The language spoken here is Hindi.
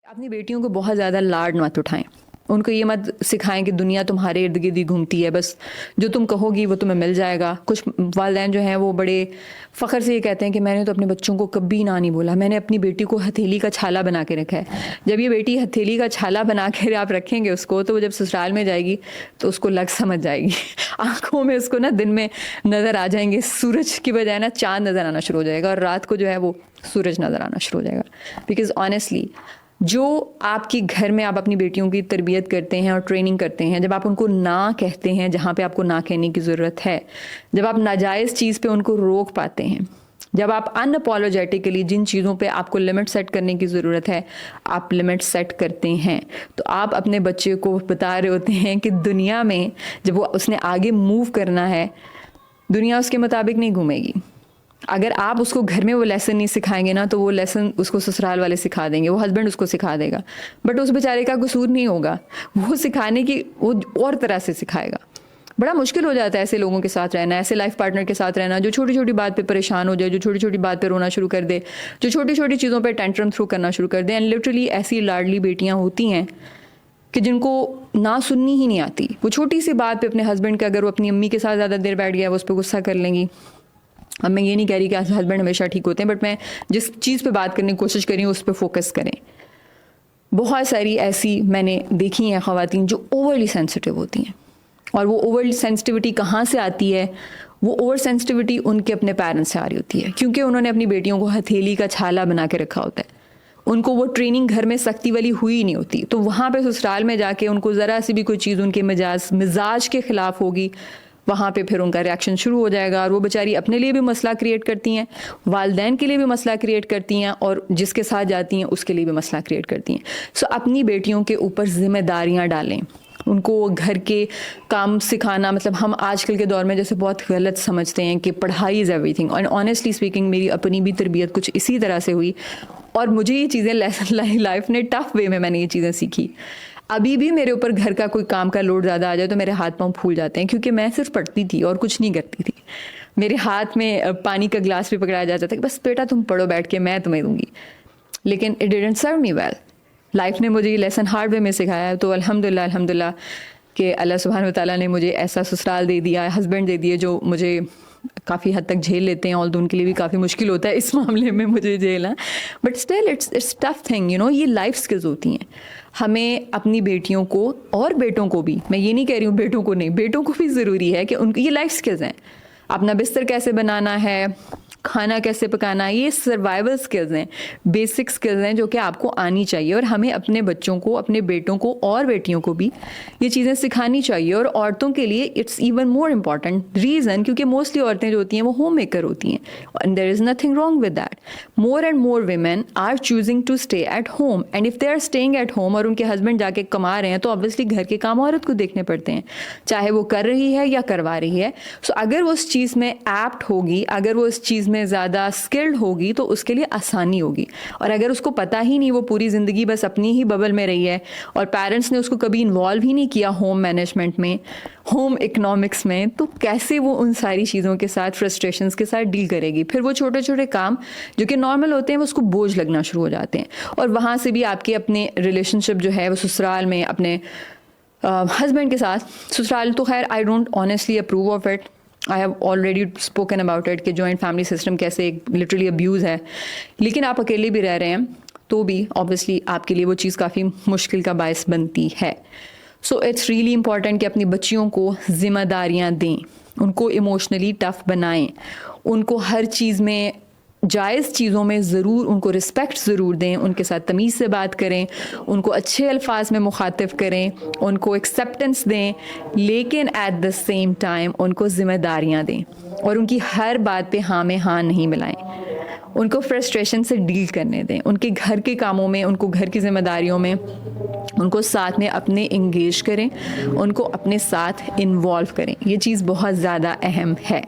अपनी बेटियों को बहुत ज़्यादा लाड मत उठाएं। उनको ये मत सिखाएं कि दुनिया तुम्हारे इर्द गिर्द ही घूमती है, बस जो तुम कहोगी वो तुम्हें मिल जाएगा। कुछ वालिदैन जो हैं वो बड़े फ़ख्र से ये कहते हैं कि मैंने तो अपने बच्चों को कभी ना नहीं बोला, मैंने अपनी बेटी को हथेली का छाला बना के रखा है। जब ये बेटी हथेली का छाला बना के आप रखेंगे उसको, तो वो जब ससुराल में जाएगी तो उसको लग समझ जाएगी। आंखों में उसको ना दिन में नज़र आ जाएंगे सूरज की बजाय ना चाँद नज़र आना शुरू हो जाएगा, और रात को जो है वो सूरज नज़र आना शुरू हो जाएगा। बिकॉज़ ऑनेस्टली जो आपके घर में आप अपनी बेटियों की तरबियत करते हैं और ट्रेनिंग करते हैं, जब आप उनको ना कहते हैं जहाँ पे आपको ना कहने की ज़रूरत है, जब आप नाजायज़ चीज़ पे उनको रोक पाते हैं, जब आप अनअपोलोजेटिकली जिन चीज़ों पे आपको लिमिट सेट करने की ज़रूरत है आप लिमिट सेट करते हैं, तो आप अपने बच्चे को बता रहे होते हैं कि दुनिया में जब वो उसने आगे मूव करना है, दुनिया उसके मुताबिक नहीं घूमेगी। अगर आप उसको घर में वो लेसन नहीं सिखाएंगे ना, तो वो लेसन उसको ससुराल वाले सिखा देंगे, वो हस्बैंड उसको सिखा देगा, बट उस बेचारे का कसूर नहीं होगा, वो सिखाने की वो और तरह से सिखाएगा। बड़ा मुश्किल हो जाता है ऐसे लोगों के साथ रहना, ऐसे लाइफ पार्टनर के साथ रहना जो छोटी छोटी बात पे परेशान हो जाए, जो छोटी छोटी बात पे रोना शुरू कर दे, जो छोटी छोटी चीज़ों पे टेंट्रम थ्रू करना शुरू कर दे। एंड लिटरली ऐसी लाडली बेटियाँ होती हैं कि जिनको ना सुननी ही नहीं आती। वो छोटी सी बात पे अपने हस्बैंड का, अगर वो अपनी अम्मी के साथ ज़्यादा देर बैठ गया, वो उस पर गुस्सा कर लेंगी। अब मैं ये नहीं कह रही कि हस्बैंड हमेशा ठीक होते हैं, बट मैं जिस चीज़ पे बात करने की कोशिश कर रही हूँ उस पर फोकस करें। बहुत सारी ऐसी मैंने देखी हैं ख़वातीन जो ओवरली सेंसिटिव होती हैं, और वो ओवर सेंसिटिविटी कहाँ से आती है? वो ओवर सेंसिटिविटी उनके अपने पेरेंट्स से आ रही होती है, क्योंकि उन्होंने अपनी बेटियों को हथेली का छाला बना के रखा होता है। उनको वो ट्रेनिंग घर में सख्ती वाली हुई नहीं होती, तो वहाँ पे ससुराल में जाके उनको ज़रा सी भी कोई चीज़ उनके मिजाज के ख़िलाफ़ होगी, वहाँ पे फिर उनका रिएक्शन शुरू हो जाएगा, और वो बेचारी अपने लिए भी मसला क्रिएट करती हैं, वालिदैन के लिए भी मसला क्रिएट करती हैं, और जिसके साथ जाती हैं उसके लिए भी मसला क्रिएट करती हैं। सो अपनी बेटियों के ऊपर ज़िम्मेदारियाँ डालें, उनको घर के काम सिखाना। मतलब हम आजकल के दौर में जैसे बहुत गलत समझते हैं कि पढ़ाई इज़ एवरीथिंग, और ऑनेस्टली स्पीकिंग मेरी अपनी भी तरबियत कुछ इसी तरह से हुई, और मुझे ये चीज़ें लाइफ ने टफ वे में मैंने ये चीज़ें सीखी। अभी भी मेरे ऊपर घर का कोई काम का लोड ज़्यादा आ जाए तो मेरे हाथ पांव फूल जाते हैं, क्योंकि मैं सिर्फ पढ़ती थी और कुछ नहीं करती थी। मेरे हाथ में पानी का गिलास भी पकड़ाया जाता था कि बस बेटा तुम पढ़ो बैठ के, मैं तुम्हें दूंगी। लेकिन it didn't serve me well. Life ने मुझे ये लेसन हार्ड वे में सिखाया है। तो अल्हम्दुलिल्लाह कि अल्लाह सुब्हान व तआला ने मुझे ऐसा ससुराल दे दिया, हस्बैंड दे दिए जो मुझे काफ़ी हद तक झेल लेते हैं। ऑल्दो उनके लिए भी काफ़ी मुश्किल होता है इस मामले में मुझे झेलना, but still it's tough thing, you know. ये लाइफ स्किल्स होती हैं। हमें अपनी बेटियों को और बेटों को भी, मैं ये नहीं कह रही हूँ बेटों को नहीं, बेटों को भी ज़रूरी है कि उनकी ये लाइफ स्किल्स हैं। अपना बिस्तर कैसे बनाना है, खाना कैसे पकाना, ये सर्वाइवल स्किल्स हैं, बेसिक स्किल्स हैं जो कि आपको आनी चाहिए, और हमें अपने बच्चों को, अपने बेटों को और बेटियों को भी ये चीज़ें सिखानी चाहिए। और औरतों के लिए it's even more important reason, क्योंकि मोस्टली औरतें जो होती हैं वो होम मेकर होती हैं, and there is nothing wrong with that. More and more women are choosing to stay at home, and if they are staying at home और उनके हस्बैंड जाके कमा रहे हैं, तो ऑब्वियसली घर के काम औरत को देखने पड़ते हैं, चाहे वो कर रही है या करवा रही है। सो अगर वो उस चीज़ में एप्ट होगी, अगर वो इस चीज़ में ज़्यादा स्किल्ड होगी, तो उसके लिए आसानी होगी। और अगर उसको पता ही नहीं, वो पूरी ज़िंदगी बस अपनी ही बबल में रही है, और पेरेंट्स ने उसको कभी इन्वॉल्व ही नहीं किया होम मैनेजमेंट में, होम इकोनॉमिक्स में, तो कैसे वो उन सारी चीज़ों के साथ, फ्रस्ट्रेशंस के साथ डील करेगी? फिर वो छोटे छोटे काम जो कि नॉर्मल होते हैं वो उसको बोझ लगना शुरू हो जाते हैं, और वहाँ से भी आपके अपने रिलेशनशिप जो है वो ससुराल में अपने हस्बैंड के साथ, ससुराल तो खैर I don't honestly approve of it, I have already spoken about it कि जॉइंट फैमिली सिस्टम कैसे एक लिटरली अब्यूज़ है। लेकिन आप अकेले भी रह रहे हैं तो भी ऑब्वियसली आपके लिए वो चीज़ काफ़ी मुश्किल का बायस बनती है। सो इट्स रियली इंपॉर्टेंट कि अपनी बच्चियों को ज़िम्मेदारियाँ दें, उनको इमोशनली टफ़ बनाएं, उनको हर चीज़ में, जायज़ चीज़ों में ज़रूर उनको रिस्पेक्ट ज़रूर दें, उनके साथ तमीज़ से बात करें, उनको अच्छे अल्फाज में मुखातिब करें, उनको एक्सेप्टेंस दें, लेकिन एट द सेम टाइम उनको ज़िम्मेदारियाँ दें, और उनकी हर बात पे हाँ में हाँ नहीं मिलाएं। उनको फ्रस्ट्रेशन से डील करने दें, उनके घर के कामों में, उनको घर की ज़िम्मेदारियों में उनको साथ में अपने इंगेज करें, उनको अपने साथ इन्वॉल्व करें। ये चीज़ बहुत ज़्यादा अहम है।